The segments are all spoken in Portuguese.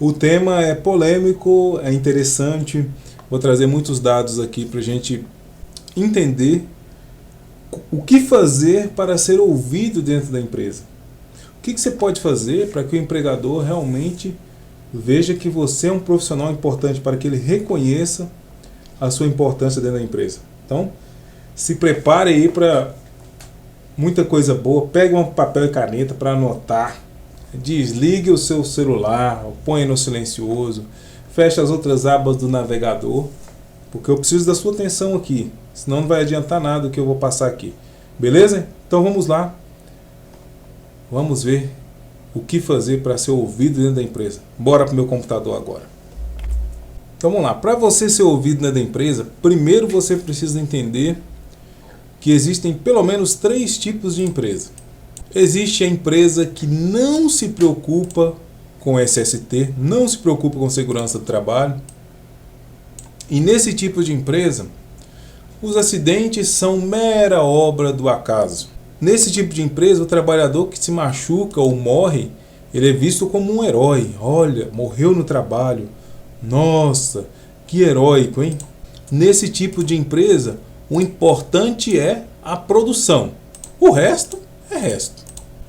O tema é polêmico, é interessante. Vou trazer muitos dados aqui para a gente entender o que fazer para ser ouvido dentro da empresa. O que você pode fazer para que o empregador realmente veja que você é um profissional importante, para que ele reconheça a sua importância dentro da empresa. Então, se prepare aí para muita coisa boa. Pegue um papel e caneta para anotar. Desligue o seu celular, põe no silencioso, feche as outras abas do navegador, porque eu preciso da sua atenção aqui, senão não vai adiantar nada o que eu vou passar aqui. Beleza? Então vamos lá. Vamos ver o que fazer para ser ouvido dentro da empresa. Bora para o meu computador agora. Então vamos lá. Para você ser ouvido dentro da empresa, primeiro você precisa entender que existem pelo menos 3 tipos de empresa. Existe a empresa que não se preocupa com SST, não se preocupa com segurança do trabalho. E nesse tipo de empresa, os acidentes são mera obra do acaso. Nesse tipo de empresa, o trabalhador que se machuca ou morre, ele é visto como um herói. Olha, morreu no trabalho. Nossa, que heróico, hein? Nesse tipo de empresa, o importante é a produção. O resto é resto.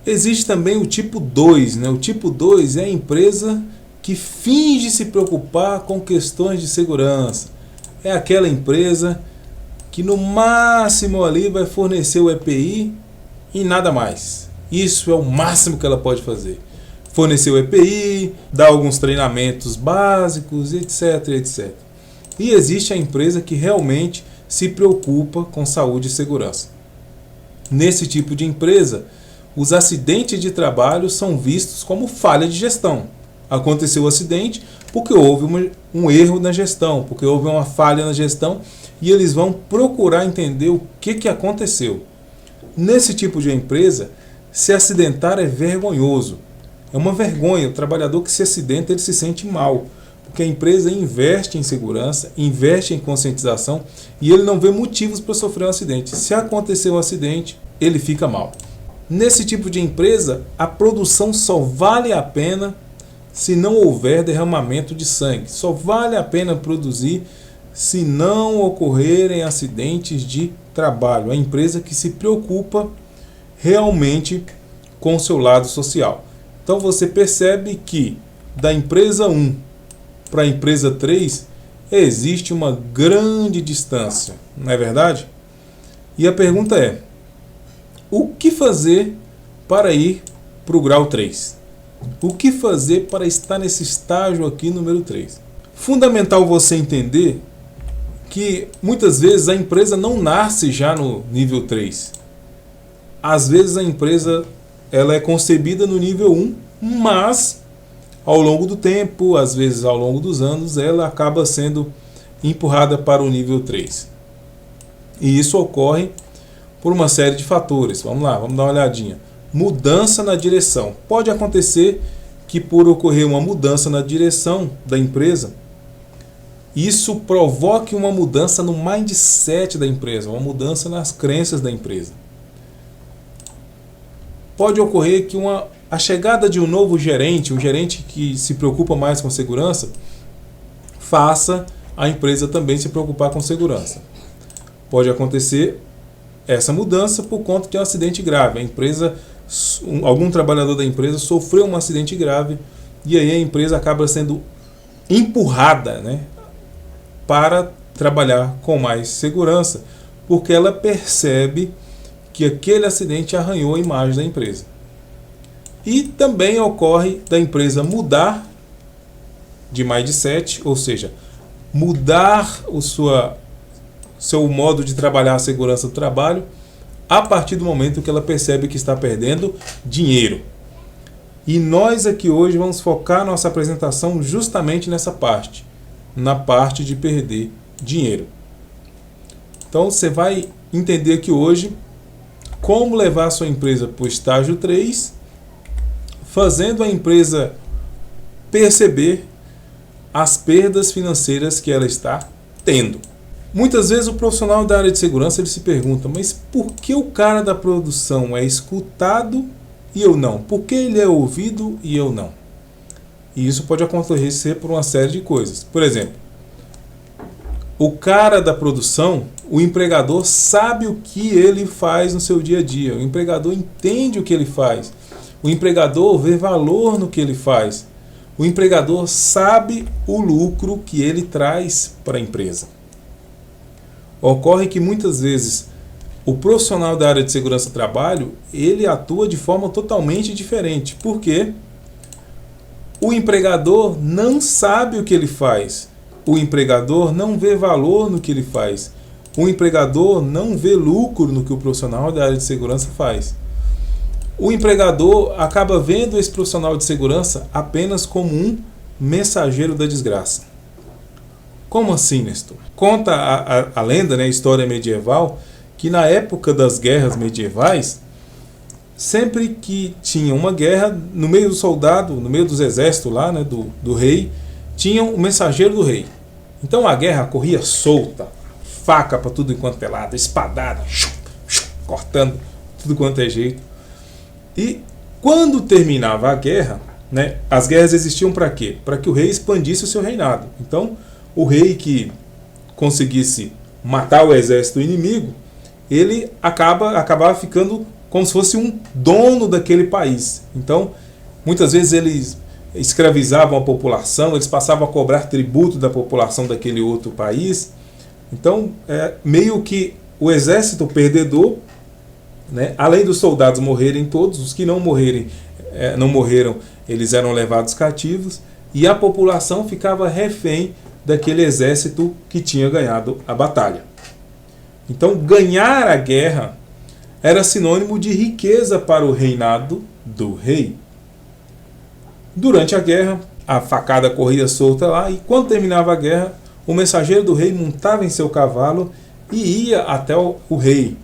Existe também o tipo 2, né? O tipo 2 é a empresa que finge se preocupar com questões de segurança. É aquela empresa que no máximo ali vai fornecer o EPI e nada mais. Isso é o máximo que ela pode fazer. Fornecer o EPI, dar alguns treinamentos básicos, etc, etc. E existe a empresa que realmente se preocupa com saúde e segurança. Nesse tipo de empresa, os acidentes de trabalho são vistos como falha de gestão. Aconteceu o acidente porque houve um erro na gestão, porque houve uma falha na gestão, e eles vão procurar entender o que aconteceu. Nesse tipo de empresa, se acidentar é vergonhoso. É uma vergonha. O trabalhador que se acidenta, ele se sente mal, porque a empresa investe em segurança, investe em conscientização, e ele não vê motivos para sofrer um acidente. Se acontecer um acidente, ele fica mal. Nesse tipo de empresa, a produção só vale a pena se não houver derramamento de sangue. Só vale a pena produzir se não ocorrerem acidentes de trabalho. A empresa que se preocupa realmente com o seu lado social. Então você percebe que da empresa 1 para a empresa 3 existe uma grande distância, não é verdade? E a pergunta é: o que fazer para ir para o grau 3? O que fazer para estar nesse estágio aqui número 3? Fundamental você entender que muitas vezes a empresa não nasce já no nível 3. Às vezes a empresa ela é concebida no nível 1, mas ao longo do tempo, às vezes ao longo dos anos, ela acaba sendo empurrada para o nível 3. E isso ocorre por uma série de fatores. Vamos lá, vamos dar uma olhadinha. Mudança na direção. Pode acontecer que, por ocorrer uma mudança na direção da empresa, isso provoque uma mudança no mindset da empresa, uma mudança nas crenças da empresa. Pode ocorrer que a chegada de um novo gerente, um gerente que se preocupa mais com segurança, faça a empresa também se preocupar com segurança. Pode acontecer essa mudança por conta de um acidente grave. A empresa, algum trabalhador da empresa sofreu um acidente grave e aí a empresa acaba sendo empurrada, né, para trabalhar com mais segurança, porque ela percebe que aquele acidente arranhou a imagem da empresa. E também ocorre da empresa mudar de mindset, ou seja, mudar o seu modo de trabalhar a segurança do trabalho a partir do momento que ela percebe que está perdendo dinheiro. E nós aqui hoje vamos focar nossa apresentação justamente nessa parte, na parte de perder dinheiro. Então você vai entender aqui hoje como levar a sua empresa para o estágio 3, fazendo a empresa perceber as perdas financeiras que ela está tendo. Muitas vezes o profissional da área de segurança ele se pergunta: mas por que o cara da produção é escutado e eu não? Por que ele é ouvido e eu não? E isso pode acontecer por uma série de coisas. Por exemplo, o cara da produção, o empregador sabe o que ele faz no seu dia a dia. O empregador entende o que ele faz. O empregador vê valor no que ele faz. O empregador sabe o lucro que ele traz para a empresa. Ocorre que muitas vezes o profissional da área de segurança do trabalho, ele atua de forma totalmente diferente. Por quê? O empregador não sabe o que ele faz. O empregador não vê valor no que ele faz. O empregador não vê lucro no que o profissional da área de segurança faz. O empregador acaba vendo esse profissional de segurança apenas como um mensageiro da desgraça. Como assim, Nestor? Conta a lenda, né, a história medieval, que na época das guerras medievais, sempre que tinha uma guerra, no meio do soldado, no meio dos exércitos lá, né, do rei, tinha o mensageiro do rei. Então a guerra corria solta, faca para tudo enquanto é lado, espadada, cortando tudo quanto é jeito. E quando terminava a guerra, né, as guerras existiam para quê? Para que o rei expandisse o seu reinado. Então, o rei que conseguisse matar o exército inimigo, ele acabava ficando como se fosse um dono daquele país. Então, muitas vezes eles escravizavam a população, eles passavam a cobrar tributo da população daquele outro país. Então, meio que o exército perdedor, né, além dos soldados morrerem todos, os que não morreram, eles eram levados cativos, e a população ficava refém daquele exército que tinha ganhado a batalha. Então, ganhar a guerra era sinônimo de riqueza para o reinado do rei. Durante a guerra, a facada corria solta lá, e quando terminava a guerra, o mensageiro do rei montava em seu cavalo e ia até o rei.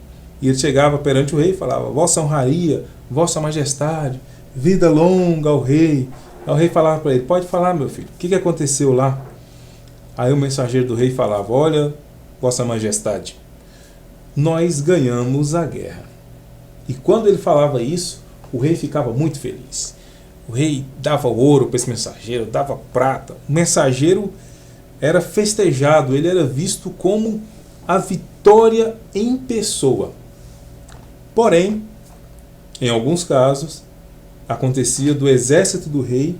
E ele chegava perante o rei e falava: Vossa honraria, Vossa majestade, vida longa ao rei. Aí o rei falava para ele: Pode falar, meu filho, o que aconteceu lá? Aí o mensageiro do rei falava: Olha, Vossa majestade, nós ganhamos a guerra. E quando ele falava isso, o rei ficava muito feliz. O rei dava ouro para esse mensageiro, dava prata. O mensageiro era festejado, ele era visto como a vitória em pessoa. Porém, em alguns casos, acontecia do exército do rei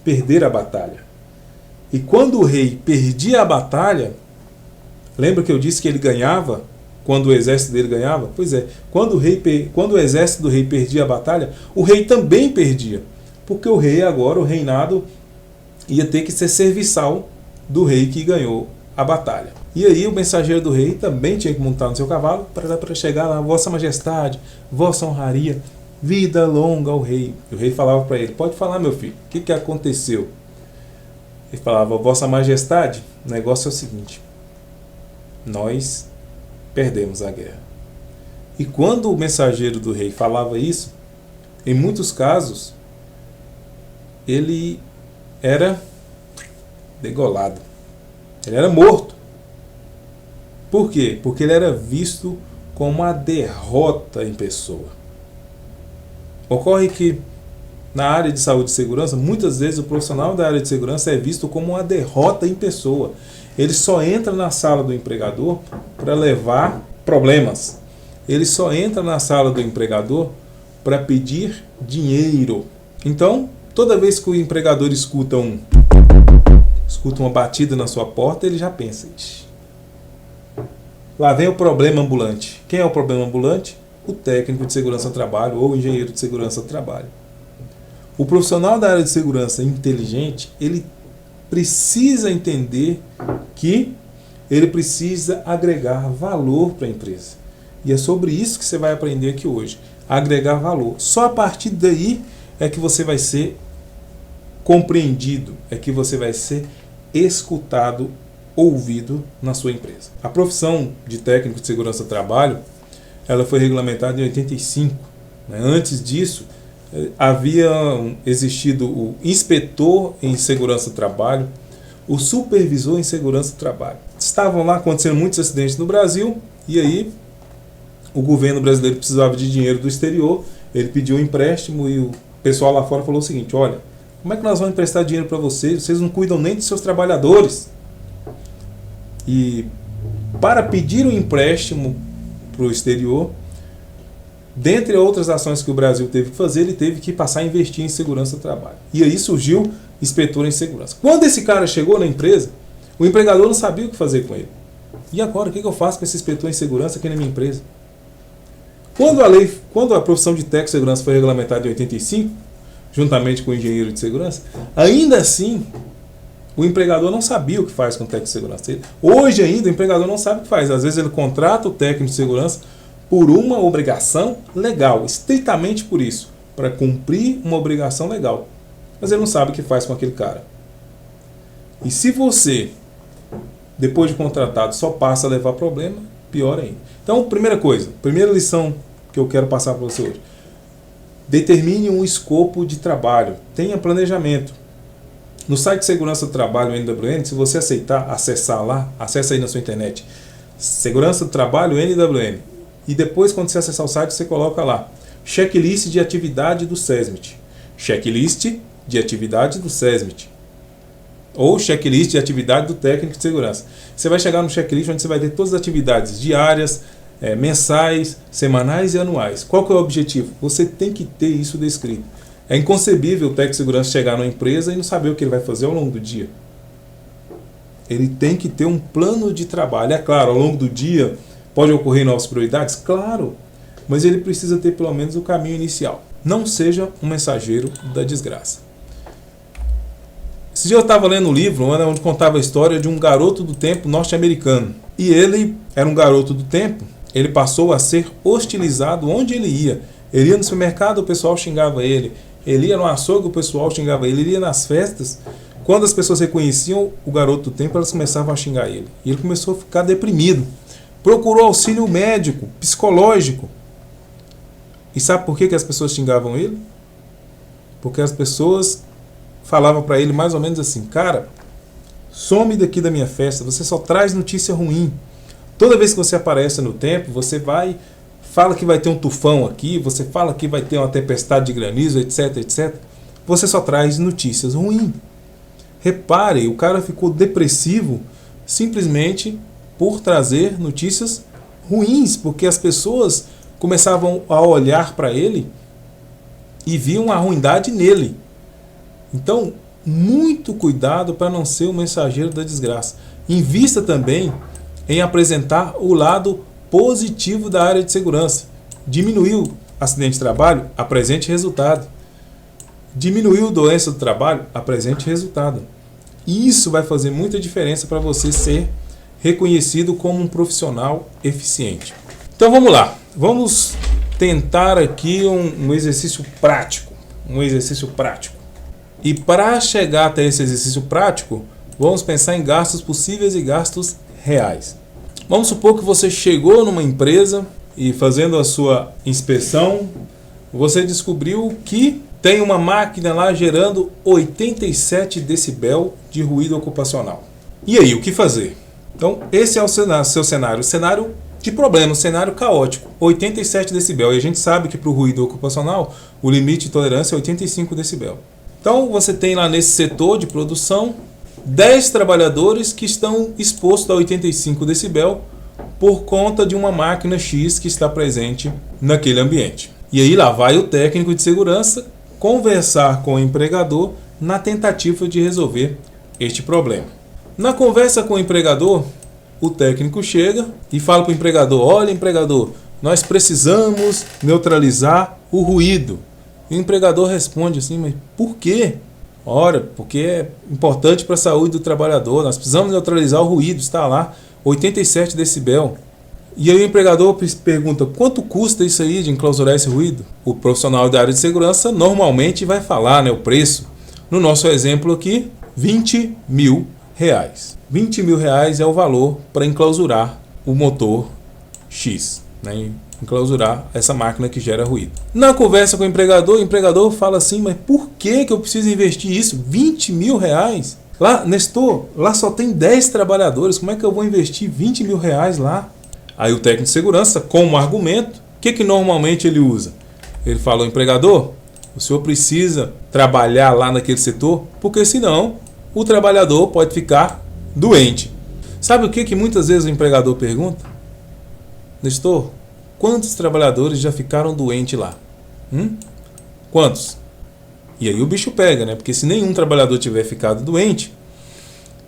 perder a batalha. E quando o rei perdia a batalha, lembra que eu disse que ele ganhava quando o exército dele ganhava? Pois é, quando o exército do rei perdia a batalha, o rei também perdia. Porque o rei agora, o reinado, ia ter que ser serviçal do rei que ganhou a batalha. E aí o mensageiro do rei também tinha que montar no seu cavalo para chegar lá: Vossa majestade, Vossa honraria, vida longa ao rei. E o rei falava para ele: Pode falar, meu filho, o que aconteceu? Ele falava: Vossa majestade, o negócio é o seguinte: nós perdemos a guerra. E quando o mensageiro do rei falava isso, em muitos casos, ele era degolado. Ele era morto. Por quê? Porque ele era visto como a derrota em pessoa. Ocorre que na área de saúde e segurança, muitas vezes o profissional da área de segurança é visto como uma derrota em pessoa. Ele só entra na sala do empregador para levar problemas. Ele só entra na sala do empregador para pedir dinheiro. Então, toda vez que o empregador escuta uma batida na sua porta, ele já pensa: Ixi, lá vem o problema ambulante. Quem é o problema ambulante? O técnico de segurança do trabalho ou o engenheiro de segurança do trabalho. O profissional da área de segurança inteligente, ele precisa entender que ele precisa agregar valor para a empresa. E é sobre isso que você vai aprender aqui hoje. Agregar valor. Só a partir daí é que você vai ser compreendido, é que você vai ser escutado, ouvido na sua empresa. A profissão de técnico de segurança do trabalho, ela foi regulamentada em 85. Antes disso, havia existido o inspetor em segurança do trabalho, o supervisor em segurança do trabalho. Estavam lá acontecendo muitos acidentes no Brasil, e aí o governo brasileiro precisava de dinheiro do exterior, ele pediu um empréstimo e o pessoal lá fora falou o seguinte: olha, Como é que nós vamos emprestar dinheiro para vocês? Vocês não cuidam nem dos seus trabalhadores. E para pedir um empréstimo para o exterior, dentre outras ações que o Brasil teve que fazer, ele teve que passar a investir em segurança do trabalho. E aí surgiu inspetor em segurança. Quando esse cara chegou na empresa, o empregador não sabia o que fazer com ele. E agora, o que eu faço com esse inspetor em segurança aqui na minha empresa? Quando a profissão de técnico de segurança foi regulamentada em 85, juntamente com o engenheiro de segurança, ainda assim, o empregador não sabia o que faz com o técnico de segurança. Hoje ainda, o empregador não sabe o que faz. Às vezes ele contrata o técnico de segurança por uma obrigação legal, estritamente por isso, para cumprir uma obrigação legal. Mas ele não sabe o que faz com aquele cara. E se você, depois de contratado, só passa a levar problema, pior ainda. Então, primeira lição que eu quero passar para você hoje. Determine um escopo de trabalho. Tenha planejamento. No site de segurança do trabalho, NWN, se você acessar lá, acessa aí na sua internet, segurança do trabalho, NWN. E depois, quando você acessar o site, você coloca lá, checklist de atividade do SESMIT. Checklist de atividade do SESMIT. Ou checklist de atividade do técnico de segurança. Você vai chegar no checklist onde você vai ter todas as atividades diárias, mensais, semanais e anuais. Qual que é o objetivo? Você tem que ter isso descrito. É inconcebível o técnico de segurança chegar numa empresa e não saber o que ele vai fazer ao longo do dia. Ele tem que ter um plano de trabalho. É claro, ao longo do dia pode ocorrer novas prioridades? Claro, mas ele precisa ter pelo menos o caminho inicial. Não seja um mensageiro da desgraça. Esse dia eu estava lendo um livro onde contava a história de um garoto do tempo norte-americano. E ele era um garoto do tempo, ele passou a ser hostilizado onde ele ia. Ele ia no supermercado, o pessoal xingava ele. Ele ia no açougue, o pessoal xingava ele. Ele ia nas festas. Quando as pessoas reconheciam o garoto do tempo, elas começavam a xingar ele. E ele começou a ficar deprimido. Procurou auxílio médico, psicológico. E sabe por que as pessoas xingavam ele? Porque as pessoas falavam para ele mais ou menos assim: cara, some daqui da minha festa, você só traz notícia ruim. Toda vez que você aparece no tempo, você fala que vai ter um tufão aqui, você fala que vai ter uma tempestade de granizo, etc, etc. Você só traz notícias ruins. Repare, o cara ficou depressivo simplesmente por trazer notícias ruins, porque as pessoas começavam a olhar para ele e viam a ruindade nele. Então, muito cuidado para não ser o mensageiro da desgraça. Invista também em apresentar o lado positivo da área de segurança. Diminuiu acidente de trabalho? Apresente resultado. Diminuiu doença do trabalho? Apresente resultado. Isso vai fazer muita diferença para você ser reconhecido como um profissional eficiente. Então vamos lá. Vamos tentar aqui um exercício prático. E para chegar até esse exercício prático, vamos pensar em gastos possíveis e gastos reais. Vamos supor que você chegou numa empresa e, fazendo a sua inspeção, você descobriu que tem uma máquina lá gerando 87 decibel de ruído ocupacional. E aí, o que fazer? Então, esse é o seu cenário. O cenário de problema, o cenário caótico. 87 decibel. E a gente sabe que para o ruído ocupacional, o limite de tolerância é 85 decibel. Então, você tem lá nesse setor de produção 10 trabalhadores que estão expostos a 85 decibel por conta de uma máquina X que está presente naquele ambiente. E aí lá vai o técnico de segurança conversar com o empregador na tentativa de resolver este problema. Na conversa com o empregador, o técnico chega e fala para o empregador: olha, empregador, nós precisamos neutralizar o ruído. E o empregador responde assim: mas por quê? Ora, porque é importante para a saúde do trabalhador, nós precisamos neutralizar o ruído, está lá, 87 decibel. E aí o empregador pergunta: quanto custa isso aí de enclausurar esse ruído? O profissional da área de segurança normalmente vai falar, o preço. No nosso exemplo aqui, R$20 mil. R$20 mil é o valor para enclausurar o motor X, enclausurar essa máquina que gera ruído. Na conversa com o empregador fala assim: mas por que eu preciso investir isso? R$20 mil? Lá, Nestor, lá só tem 10 trabalhadores, como é que eu vou investir R$20 mil lá? Aí o técnico de segurança, como argumento, o que normalmente ele usa? Ele fala: o empregador, O senhor precisa trabalhar lá naquele setor, porque senão o trabalhador pode ficar doente. Sabe o que muitas vezes o empregador pergunta? Nestor, quantos trabalhadores já ficaram doentes lá? Quantos? E aí o bicho pega, né? Porque se nenhum trabalhador tiver ficado doente,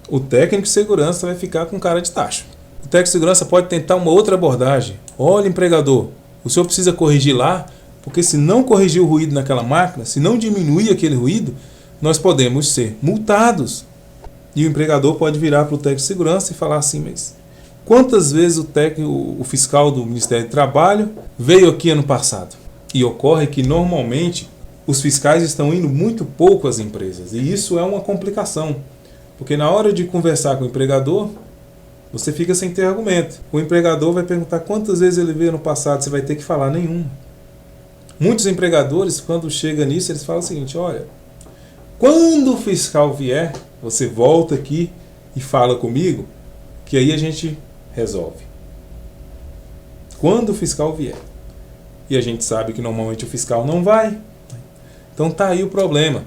o técnico de segurança vai ficar com cara de tacho. O técnico de segurança pode tentar uma outra abordagem. Olha, empregador, o senhor precisa corrigir lá, porque se não corrigir o ruído naquela máquina, se não diminuir aquele ruído, nós podemos ser multados. E o empregador pode virar para o técnico de segurança e falar assim, mas quantas vezes o fiscal do Ministério do Trabalho veio aqui ano passado? E ocorre que normalmente os fiscais estão indo muito pouco às empresas. E isso é uma complicação. Porque na hora de conversar com o empregador, você fica sem ter argumento. O empregador vai perguntar quantas vezes ele veio no passado, você vai ter que falar nenhuma. Muitos empregadores, quando chega nisso, eles falam o seguinte, olha, quando o fiscal vier, você volta aqui e fala comigo, que aí a gente resolve. Quando o fiscal vier. E a gente sabe que normalmente o fiscal não vai. Então tá aí o problema.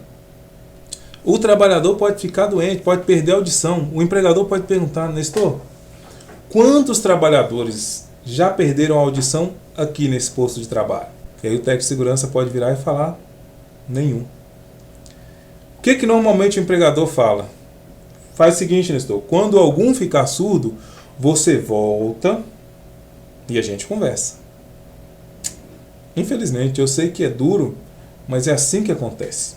O trabalhador pode ficar doente, pode perder a audição. O empregador pode perguntar, Nestor, quantos trabalhadores já perderam a audição aqui nesse posto de trabalho? E aí o técnico de segurança pode virar e falar, nenhum. O que normalmente o empregador fala? Faz o seguinte, Nestor, quando algum ficar surdo, você volta e a gente conversa. Infelizmente, eu sei que é duro, mas é assim que acontece.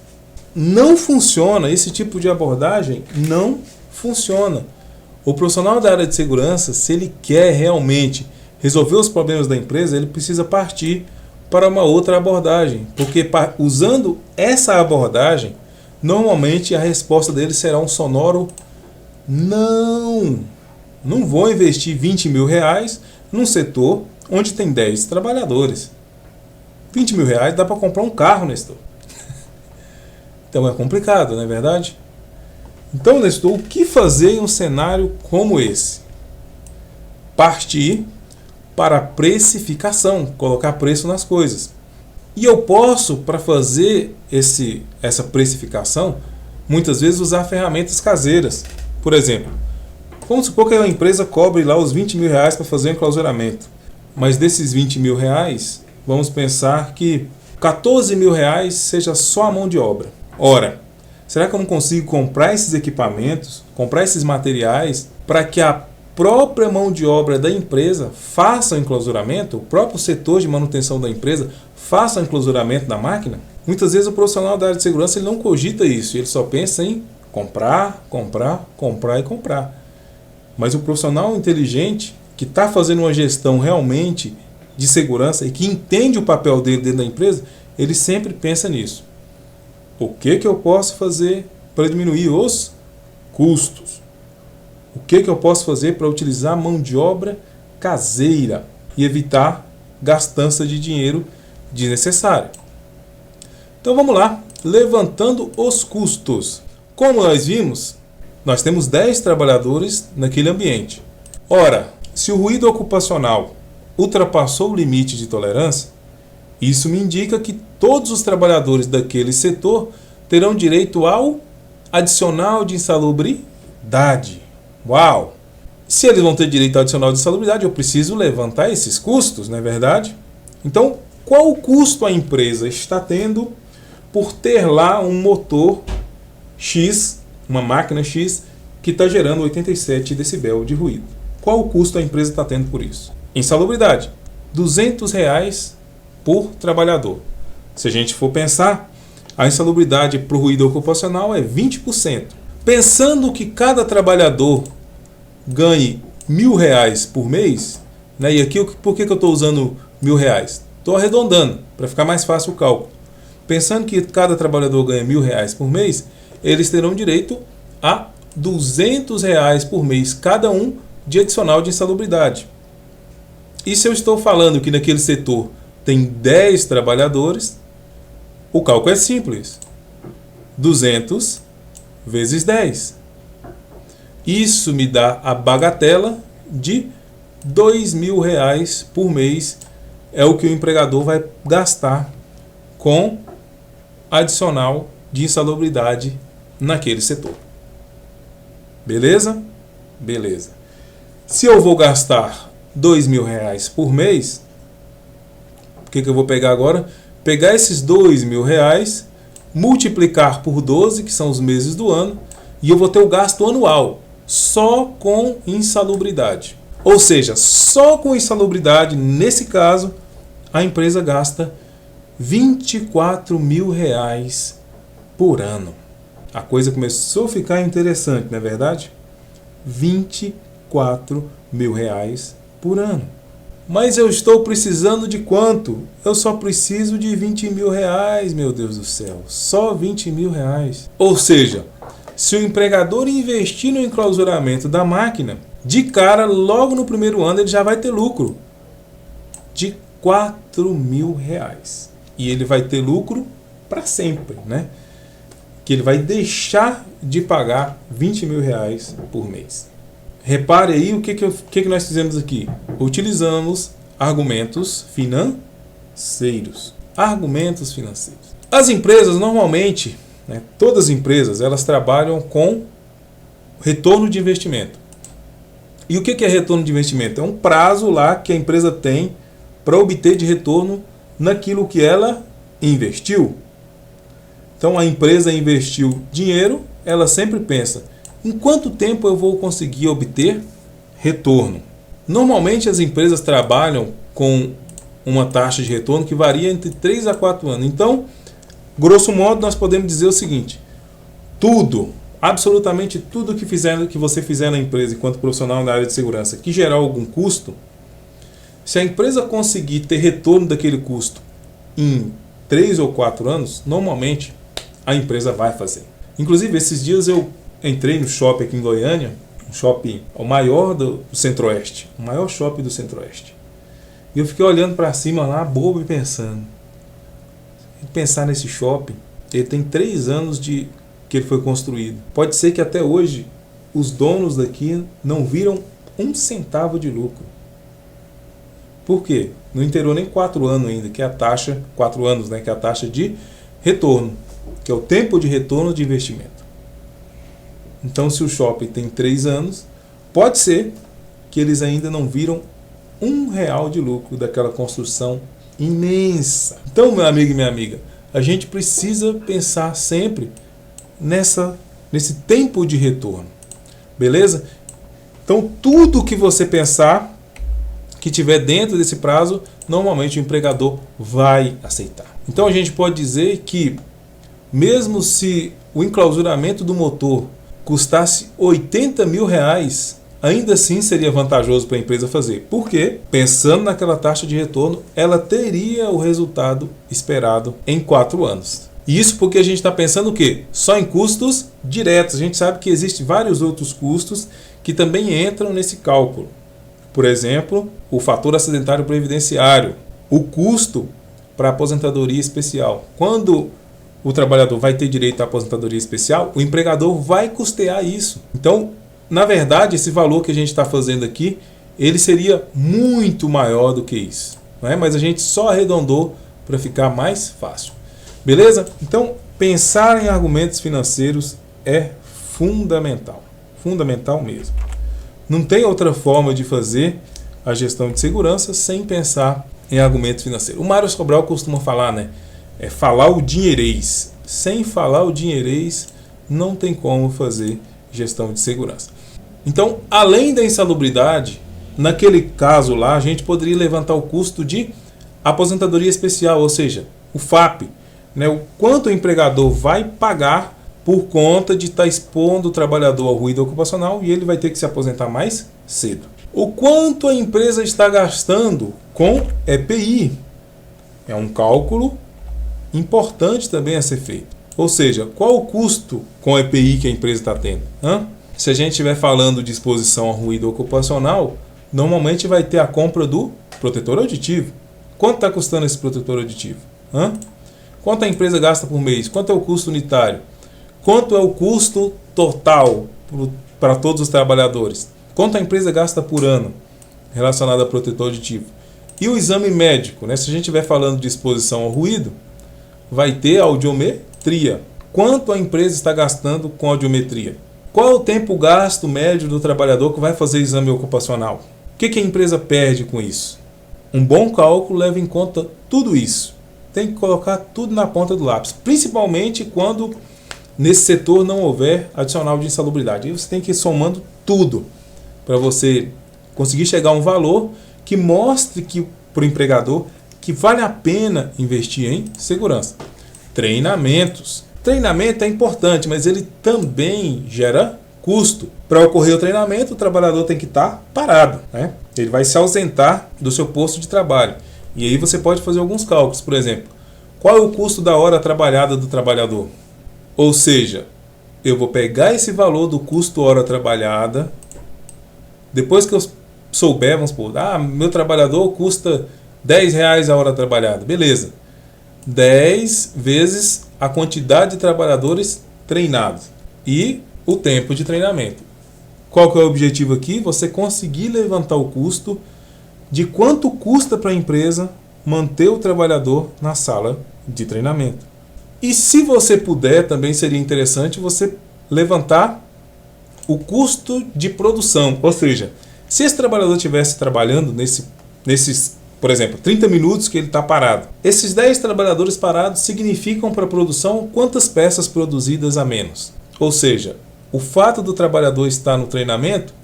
Não funciona, esse tipo de abordagem não funciona. O profissional da área de segurança, se ele quer realmente resolver os problemas da empresa, ele precisa partir para uma outra abordagem. Porque usando essa abordagem, normalmente a resposta dele será um sonoro não vou investir 20 mil reais num setor onde tem 10 trabalhadores. 20 mil reais dá para comprar um carro, Nestor. Então é complicado, não é verdade? Então, Nestor, o que fazer em um cenário como esse? Partir para a precificação, colocar preço nas coisas. E eu posso, para fazer essa precificação, muitas vezes usar ferramentas caseiras. Por exemplo, vamos supor que a empresa cobre lá os 20 mil reais para fazer um enclausuramento. Mas desses 20 mil reais, vamos pensar que 14 mil reais seja só a mão de obra. Ora, será que eu não consigo comprar esses equipamentos, comprar esses materiais, para que a própria mão de obra da empresa faça o enclausuramento, o próprio setor de manutenção da empresa faça o enclausuramento da máquina? Muitas vezes o profissional da área de segurança ele não cogita isso, ele só pensa em comprar, comprar, comprar e comprar. Mas o profissional inteligente, que está fazendo uma gestão realmente de segurança e que entende o papel dele dentro da empresa, ele sempre pensa nisso. O que eu posso fazer para diminuir os custos? O que eu posso fazer para utilizar mão de obra caseira e evitar gastança de dinheiro desnecessária? Então vamos lá, levantando os custos. Como nós vimos, nós temos 10 trabalhadores naquele ambiente. Ora, se o ruído ocupacional ultrapassou o limite de tolerância, isso me indica que todos os trabalhadores daquele setor terão direito ao adicional de insalubridade. Uau! Se eles vão ter direito ao adicional de insalubridade, eu preciso levantar esses custos, não é verdade? Então, qual o custo a empresa está tendo por ter lá um motor X, uma máquina X, que está gerando 87 decibel de ruído? Qual o custo a empresa está tendo por isso? Insalubridade, R$200 por trabalhador. Se a gente for pensar, a insalubridade para o ruído ocupacional é 20%. Pensando que cada trabalhador ganhe R$1.000 por mês, né? E aqui por que eu estou usando R$1.000? Estou arredondando para ficar mais fácil o cálculo. Pensando que cada trabalhador ganha R$1.000 por mês, eles terão direito a R$200 por mês cada um de adicional de insalubridade. E se eu estou falando que naquele setor tem 10 trabalhadores, o cálculo é simples. 200 vezes 10. Isso me dá a bagatela de R$2.000 por mês. É o que o empregador vai gastar com adicional de insalubridade naquele setor. Beleza? Beleza. Se eu vou gastar R$2.000 por mês, o que eu vou pegar agora? Pegar esses R$2.000, multiplicar por 12, que são os meses do ano, e eu vou ter o gasto anual, só com insalubridade. Ou seja, só com insalubridade, nesse caso, a empresa gasta R$24.000 por ano. A coisa começou a ficar interessante, não é verdade? R$24.000 por ano. Mas eu estou precisando de quanto? Eu só preciso de R$20.000, meu Deus do céu. Só R$20.000. Ou seja, se o empregador investir no enclausuramento da máquina, de cara, logo no primeiro ano, ele já vai ter lucro de R$4.000. E ele vai ter lucro para sempre, né? Que ele vai deixar de pagar R$20.000 por mês. Repare aí o que nós fizemos aqui. Utilizamos argumentos financeiros. Argumentos financeiros. As empresas normalmente, né, todas as empresas, elas trabalham com retorno de investimento. E o que é retorno de investimento? É um prazo lá que a empresa tem para obter de retorno naquilo que ela investiu. Então a empresa investiu dinheiro, ela sempre pensa: em quanto tempo eu vou conseguir obter retorno? Normalmente as empresas trabalham com uma taxa de retorno que varia entre 3 a 4 anos. Então, grosso modo, nós podemos dizer o seguinte: tudo, absolutamente tudo que você fizer na empresa enquanto profissional na área de segurança que gerar algum custo, se a empresa conseguir ter retorno daquele custo em 3 ou 4 anos, normalmente a empresa vai fazer. Inclusive, esses dias eu entrei no shopping aqui em Goiânia, um shopping, o maior do Centro-Oeste, o maior shopping do Centro-Oeste. E eu fiquei olhando para cima lá, bobo, e pensando nesse shopping, ele tem 3 anos que ele foi construído. Pode ser que até hoje os donos daqui não viram 1 centavo de lucro. Por quê? Não inteirou nem 4 anos ainda, que é a taxa, 4 anos, né, que é a taxa de retorno, que é o tempo de retorno de investimento. Então, se o shopping tem 3 anos, pode ser que eles ainda não viram R$1 de lucro daquela construção imensa. Então, meu amigo e minha amiga, a gente precisa pensar sempre nesse tempo de retorno. Beleza? Então, tudo que você pensar que tiver dentro desse prazo, normalmente o empregador vai aceitar. Então, a gente pode dizer que mesmo se o enclausuramento do motor custasse R$80.000, ainda assim seria vantajoso para a empresa fazer. Por quê? Pensando naquela taxa de retorno, ela teria o resultado esperado em 4 anos. E isso porque a gente está pensando o quê? Só em custos diretos. A gente sabe que existem vários outros custos que também entram nesse cálculo. Por exemplo, o fator acidentário previdenciário, o custo para aposentadoria especial. Quando o trabalhador vai ter direito à aposentadoria especial, o empregador vai custear isso. Então, na verdade, esse valor que a gente está fazendo aqui, ele seria muito maior do que isso, não é? Mas a gente só arredondou para ficar mais fácil. Beleza? Então, pensar em argumentos financeiros é fundamental. Fundamental mesmo. Não tem outra forma de fazer a gestão de segurança sem pensar em argumentos financeiros. O Mário Sobral costuma falar, né? É falar o dinheirês. Sem falar o dinheirês, não tem como fazer gestão de segurança. Então, além da insalubridade, naquele caso lá, a gente poderia levantar o custo de aposentadoria especial, ou seja, o FAP, né? O quanto o empregador vai pagar por conta de estar expondo o trabalhador ao ruído ocupacional e ele vai ter que se aposentar mais cedo. O quanto a empresa está gastando com EPI. É um cálculo importante também a ser feito. Ou seja, qual o custo com EPI que a empresa está tendo? Se a gente estiver falando de exposição ao ruído ocupacional, normalmente vai ter a compra do protetor auditivo. Quanto está custando esse protetor auditivo? Quanto a empresa gasta por mês? Quanto é o custo unitário? Quanto é o custo total para todos os trabalhadores? Quanto a empresa gasta por ano relacionado a protetor auditivo? E o exame médico, né? Se a gente estiver falando de exposição ao ruído, vai ter audiometria. Quanto a empresa está gastando com audiometria? Qual é o tempo gasto médio do trabalhador que vai fazer exame ocupacional? O que a empresa perde com isso? Um bom cálculo leva em conta tudo isso. Tem que colocar tudo na ponta do lápis, principalmente quando nesse setor não houver adicional de insalubridade. Aí você tem que ir somando tudo para você conseguir chegar a um valor que mostre para o empregador que vale a pena investir em segurança. Treinamentos. Treinamento é importante, mas ele também gera custo. Para ocorrer o treinamento, o trabalhador tem que estar parado, né? Ele vai se ausentar do seu posto de trabalho. E aí você pode fazer alguns cálculos. Por exemplo, qual é o custo da hora trabalhada do trabalhador? Ou seja, eu vou pegar esse valor do custo hora trabalhada, depois que eu souber, vamos supor, meu trabalhador custa R$10 a hora trabalhada. Beleza. 10 vezes a quantidade de trabalhadores treinados e o tempo de treinamento. Qual que é o objetivo aqui? Você conseguir levantar o custo de quanto custa para a empresa manter o trabalhador na sala de treinamento. E se você puder, também seria interessante você levantar o custo de produção. Ou seja, se esse trabalhador estivesse trabalhando nesses, por exemplo, 30 minutos que ele está parado, esses 10 trabalhadores parados significam para a produção quantas peças produzidas a menos. Ou seja, o fato do trabalhador estar no treinamento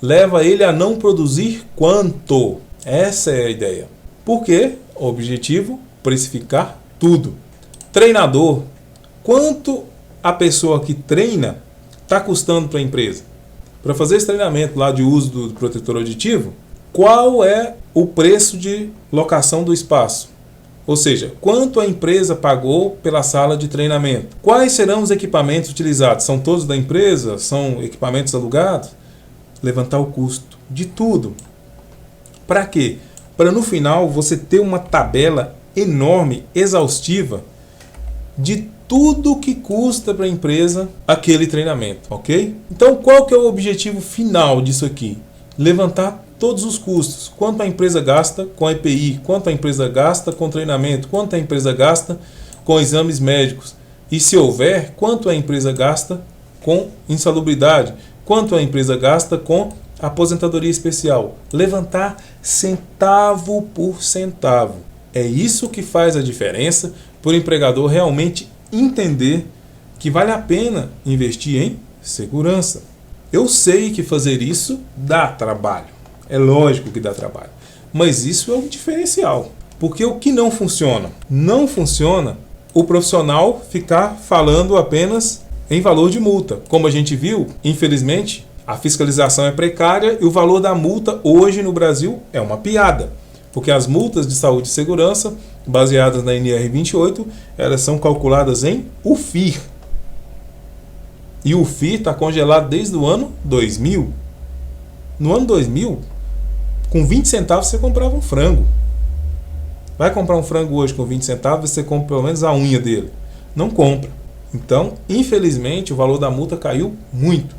leva ele a não produzir quanto. Essa é a ideia. Por quê? O objetivo, precificar tudo. Treinador. Quanto a pessoa que treina está custando para a empresa? Para fazer esse treinamento lá de uso do protetor auditivo, qual é o preço de locação do espaço? Ou seja, quanto a empresa pagou pela sala de treinamento? Quais serão os equipamentos utilizados? São todos da empresa? São equipamentos alugados? Levantar o custo de tudo. Para quê? Para no final você ter uma tabela enorme, exaustiva, de tudo que custa para a empresa aquele treinamento, ok? Então qual que é o objetivo final disso aqui? Levantar todos os custos. Quanto a empresa gasta com a EPI, quanto a empresa gasta com treinamento, quanto a empresa gasta com exames médicos. E se houver, quanto a empresa gasta com insalubridade, quanto a empresa gasta com aposentadoria especial. Levantar centavo por centavo. É isso que faz a diferença para o empregador realmente entender que vale a pena investir em segurança. Eu sei que fazer isso dá trabalho. É lógico que dá trabalho. Mas isso é um diferencial. Porque o que não funciona? Não funciona o profissional ficar falando apenas em valor de multa. Como a gente viu, infelizmente, a fiscalização é precária e o valor da multa hoje no Brasil é uma piada. Porque as multas de saúde e segurança, baseadas na NR28, elas são calculadas em UFIR. E o UFIR está congelado desde o ano 2000. No ano 2000, com 20 centavos você comprava um frango. Vai comprar um frango hoje com 20 centavos, você compra pelo menos a unha dele. Não compra. Então, infelizmente, o valor da multa caiu muito.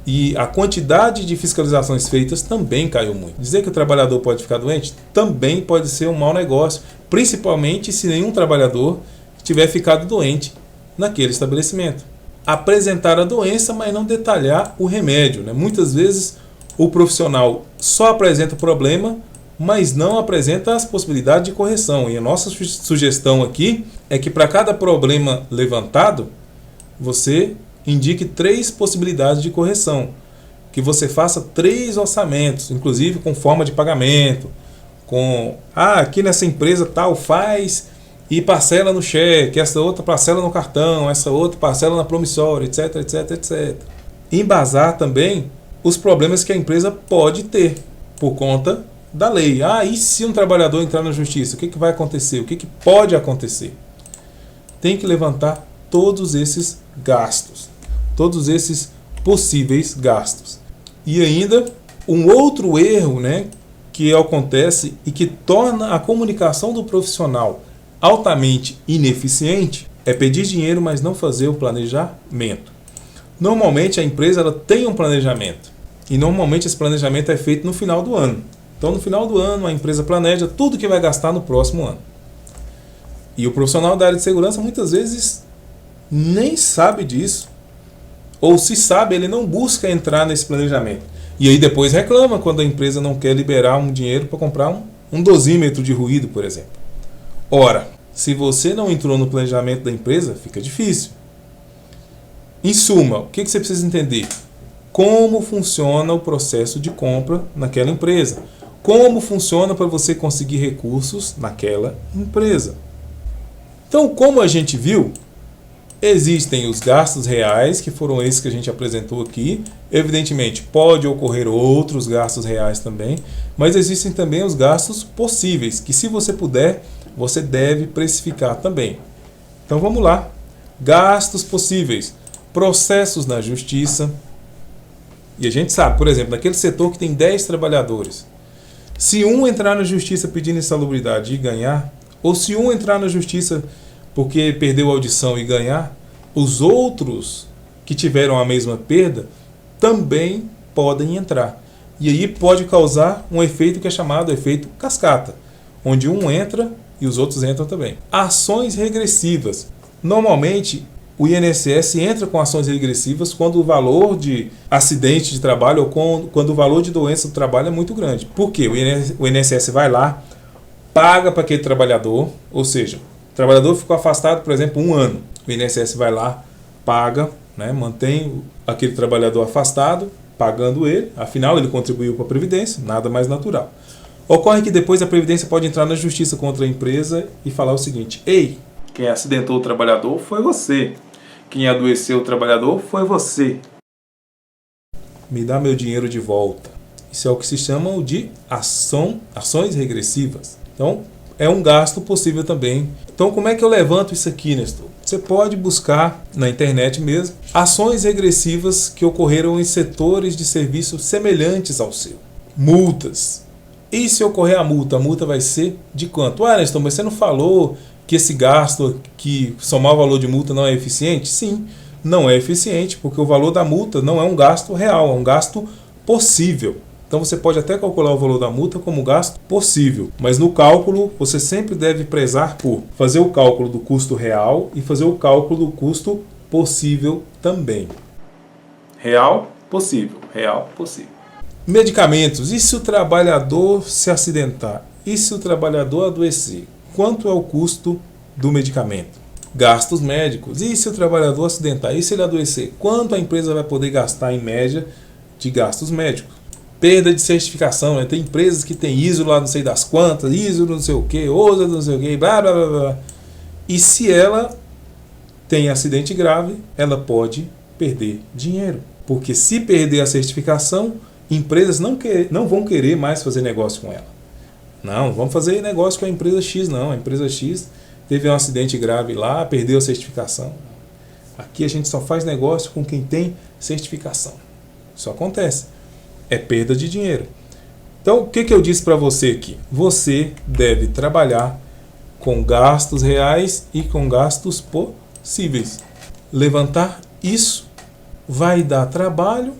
E a quantidade de fiscalizações feitas também caiu muito. Dizer que o trabalhador pode ficar doente também pode ser um mau negócio, principalmente se nenhum trabalhador tiver ficado doente naquele estabelecimento. Apresentar a doença, mas não detalhar o remédio, né? Muitas vezes o profissional só apresenta o problema, mas não apresenta as possibilidades de correção. E a nossa sugestão aqui é que para cada problema levantado, você indique 3 possibilidades de correção. Que você faça 3 orçamentos, inclusive com forma de pagamento. Aqui nessa empresa tal faz e parcela no cheque, essa outra parcela no cartão, essa outra parcela na promissória, etc, etc, etc. Embasar também os problemas que a empresa pode ter por conta da lei. E se um trabalhador entrar na justiça, o que vai acontecer? O que pode acontecer? Tem que levantar todos esses gastos, todos esses possíveis gastos. E ainda um outro erro, né, que acontece e que torna a comunicação do profissional altamente ineficiente é pedir dinheiro, mas não fazer o planejamento. Normalmente a empresa ela tem um planejamento e normalmente esse planejamento é feito no final do ano. Então no final do ano a empresa planeja tudo que vai gastar no próximo ano. E o profissional da área de segurança muitas vezes nem sabe disso. Ou se sabe, ele não busca entrar nesse planejamento. E aí depois reclama quando a empresa não quer liberar um dinheiro para comprar um dosímetro de ruído, por exemplo. Ora, se você não entrou no planejamento da empresa, fica difícil. Em suma, o que você precisa entender? Como funciona o processo de compra naquela empresa. Como funciona para você conseguir recursos naquela empresa. Então, como a gente viu, existem os gastos reais, que foram esses que a gente apresentou aqui. Evidentemente, pode ocorrer outros gastos reais também, mas existem também os gastos possíveis, que se você puder, você deve precificar também. Então vamos lá. Gastos possíveis. Processos na justiça. E a gente sabe, por exemplo, naquele setor que tem 10 trabalhadores, se um entrar na justiça pedindo insalubridade e ganhar, ou se um entrar na justiça porque perdeu a audição e ganhar, os outros que tiveram a mesma perda também podem entrar. E aí pode causar um efeito que é chamado efeito cascata, onde um entra e os outros entram também. Ações regressivas. Normalmente, o INSS entra com ações regressivas quando o valor de acidente de trabalho ou quando o valor de doença do trabalho é muito grande. Por quê? O INSS vai lá, paga para aquele trabalhador, ou seja, o trabalhador ficou afastado, por exemplo, 1 ano. O INSS vai lá, paga, né, mantém aquele trabalhador afastado, pagando ele, afinal ele contribuiu para a Previdência, nada mais natural. Ocorre que depois a Previdência pode entrar na justiça contra a empresa e falar o seguinte: ei, quem acidentou o trabalhador foi você. Quem adoeceu o trabalhador foi você. Me dá meu dinheiro de volta. Isso é o que se chama de ações regressivas. Então, é um gasto possível também. Então, como é que eu levanto isso aqui, Nestor? Você pode buscar na internet mesmo ações regressivas que ocorreram em setores de serviços semelhantes ao seu. Multas. E se ocorrer a multa vai ser de quanto? Ah, Nestor, mas você não falou que esse gasto, que somar o valor de multa não é eficiente? Sim, não é eficiente, porque o valor da multa não é um gasto real, é um gasto possível. Então você pode até calcular o valor da multa como gasto possível, mas no cálculo você sempre deve prezar por fazer o cálculo do custo real e fazer o cálculo do custo possível também. Real, possível. Real, possível. Medicamentos. E se o trabalhador se acidentar? E se o trabalhador adoecer? Quanto é o custo do medicamento? Gastos médicos. E se o trabalhador acidentar? E se ele adoecer? Quanto a empresa vai poder gastar em média de gastos médicos? Perda de certificação, né? Tem empresas que tem ISO lá não sei das quantas, ISO não sei o que, OSA não sei o que, blá blá blá blá. E se ela tem acidente grave, ela pode perder dinheiro. Porque se perder a certificação, empresas não vão querer mais fazer negócio com ela. Não vamos fazer negócio com a empresa X, não. A empresa X teve um acidente grave lá, perdeu a certificação. Aqui a gente só faz negócio com quem tem certificação. Isso acontece. É perda de dinheiro. Então, o que eu disse para você aqui? Você deve trabalhar com gastos reais e com gastos possíveis. Levantar isso vai dar trabalho,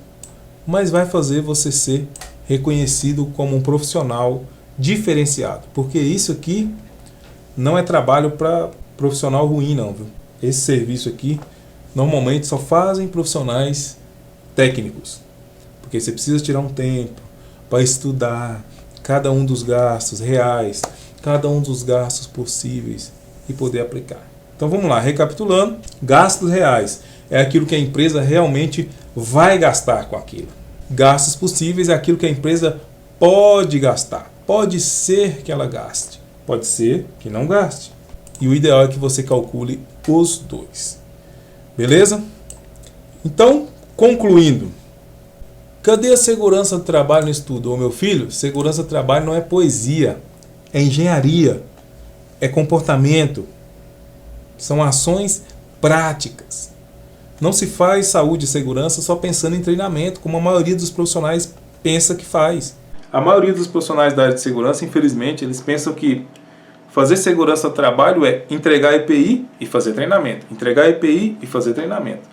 mas vai fazer você ser reconhecido como um profissional diferenciado. Porque isso aqui não é trabalho para profissional ruim, não, viu? Esse serviço aqui, normalmente só fazem profissionais técnicos. Porque você precisa tirar um tempo para estudar cada um dos gastos reais, cada um dos gastos possíveis e poder aplicar. Então vamos lá, recapitulando. Gastos reais é aquilo que a empresa realmente vai gastar com aquilo. Gastos possíveis é aquilo que a empresa pode gastar. Pode ser que ela gaste, pode ser que não gaste. E o ideal é que você calcule os dois. Beleza? Então, concluindo. Cadê a segurança do trabalho no estudo? Ô meu filho, segurança do trabalho não é poesia, é engenharia, é comportamento, são ações práticas. Não se faz saúde e segurança só pensando em treinamento, como a maioria dos profissionais pensa que faz. A maioria dos profissionais da área de segurança, infelizmente, eles pensam que fazer segurança do trabalho é entregar EPI e fazer treinamento. Entregar EPI e fazer treinamento.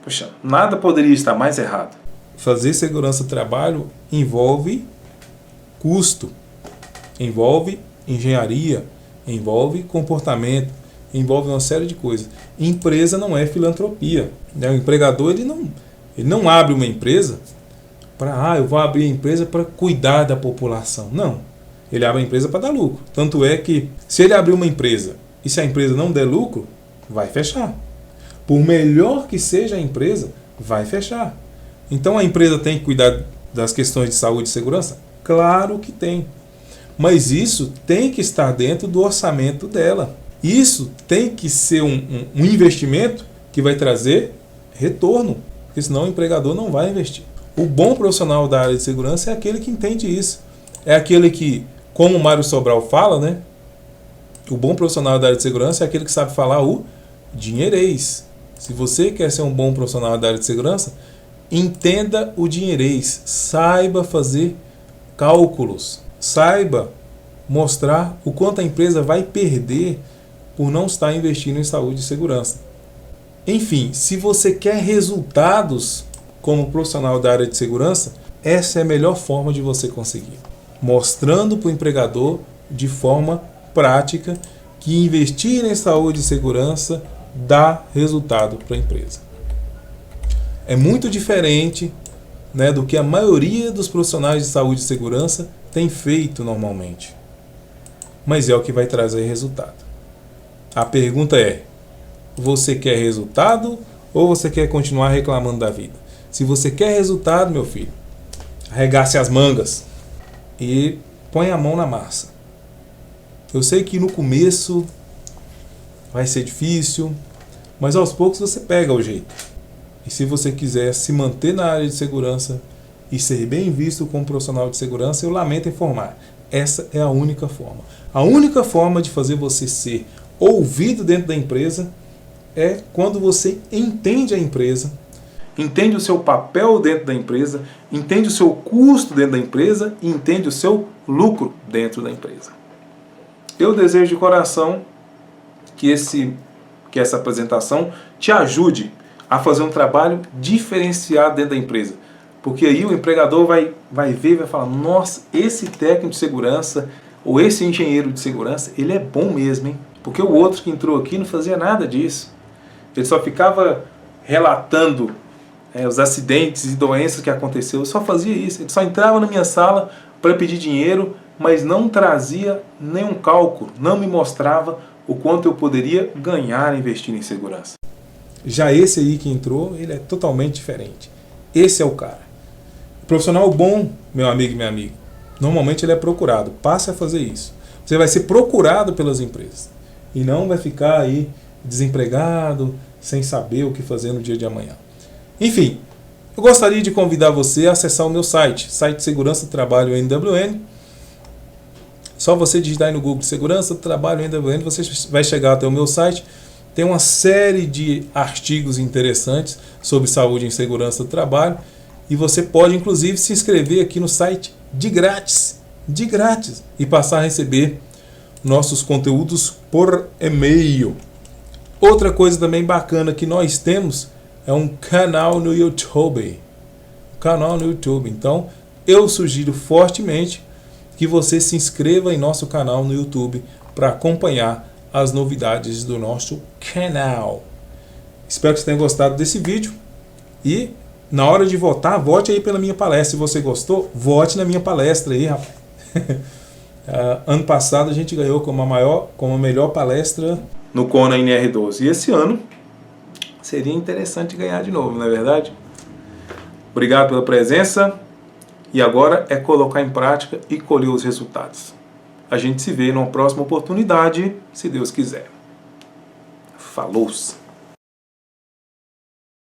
Poxa, nada poderia estar mais errado. Fazer segurança do trabalho envolve custo, envolve engenharia, envolve comportamento, envolve uma série de coisas. Empresa não é filantropia. O empregador ele não abre uma empresa para, eu vou abrir a empresa para cuidar da população. Não. Ele abre a empresa para dar lucro. Tanto é que, se ele abrir uma empresa e se a empresa não der lucro, vai fechar. Por melhor que seja a empresa, vai fechar. Então a empresa tem que cuidar das questões de saúde e segurança? Claro que tem. Mas isso tem que estar dentro do orçamento dela. Isso tem que ser um investimento que vai trazer retorno, porque senão o empregador não vai investir. O bom profissional da área de segurança é aquele que entende isso. É aquele que, como o Mário Sobral fala, né? O bom profissional da área de segurança é aquele que sabe falar o dinheirês. Se você quer ser um bom profissional da área de segurança, entenda o dinheirês. Saiba fazer cálculos. Saiba mostrar o quanto a empresa vai perder por não estar investindo em saúde e segurança. Enfim, se você quer resultados como profissional da área de segurança, essa é a melhor forma de você conseguir. Mostrando para o empregador de forma prática que investir em saúde e segurança dá resultado para a empresa. É muito diferente, né, do que a maioria dos profissionais de saúde e segurança tem feito normalmente. Mas é o que vai trazer resultado. A pergunta é: você quer resultado ou você quer continuar reclamando da vida? Se você quer resultado, meu filho, arregace as mangas e põe a mão na massa. Eu sei que no começo vai ser difícil, mas aos poucos você pega o jeito. E se você quiser se manter na área de segurança e ser bem visto como profissional de segurança, eu lamento informar, essa é a única forma. A única forma de fazer você ser ouvido dentro da empresa é quando você entende a empresa, entende o seu papel dentro da empresa, entende o seu custo dentro da empresa e entende o seu lucro dentro da empresa. Eu desejo de coração que essa apresentação te ajude a fazer um trabalho diferenciado dentro da empresa. Porque aí o empregador vai ver e vai falar: nossa, esse técnico de segurança ou esse engenheiro de segurança, ele é bom mesmo, hein? Porque o outro que entrou aqui não fazia nada disso. Ele só ficava relatando os acidentes e doenças que aconteceu. Eu só fazia isso. Ele só entrava na minha sala para pedir dinheiro, mas não trazia nenhum cálculo, não me mostrava o quanto eu poderia ganhar investindo em segurança. Já esse aí que entrou, ele é totalmente diferente. Esse é o cara. O profissional bom, meu amigo e minha amiga, normalmente ele é procurado. Passe a fazer isso. Você vai ser procurado pelas empresas e não vai ficar aí desempregado, sem saber o que fazer no dia de amanhã. Enfim, eu gostaria de convidar você a acessar o meu site de Segurança do Trabalho NWN. Só você digitar aí no Google Segurança do Trabalho NWN, você vai chegar até o meu site. Tem uma série de artigos interessantes sobre saúde e segurança do trabalho. E você pode, inclusive, se inscrever aqui no site de grátis, e passar a receber nossos conteúdos por e-mail. Outra coisa também bacana que nós temos é um canal no YouTube. Então, eu sugiro fortemente que você se inscreva em nosso canal no YouTube para acompanhar as novidades do nosso canal. Espero que você tenha gostado desse vídeo e na hora de votar, vote aí pela minha palestra. Se você gostou, vote na minha palestra aí, rapaz. Ano passado a gente ganhou como a melhor palestra no Kona NR12. E esse ano seria interessante ganhar de novo, não é verdade? Obrigado pela presença. E agora é colocar em prática e colher os resultados. A gente se vê numa próxima oportunidade, se Deus quiser. Falou-se!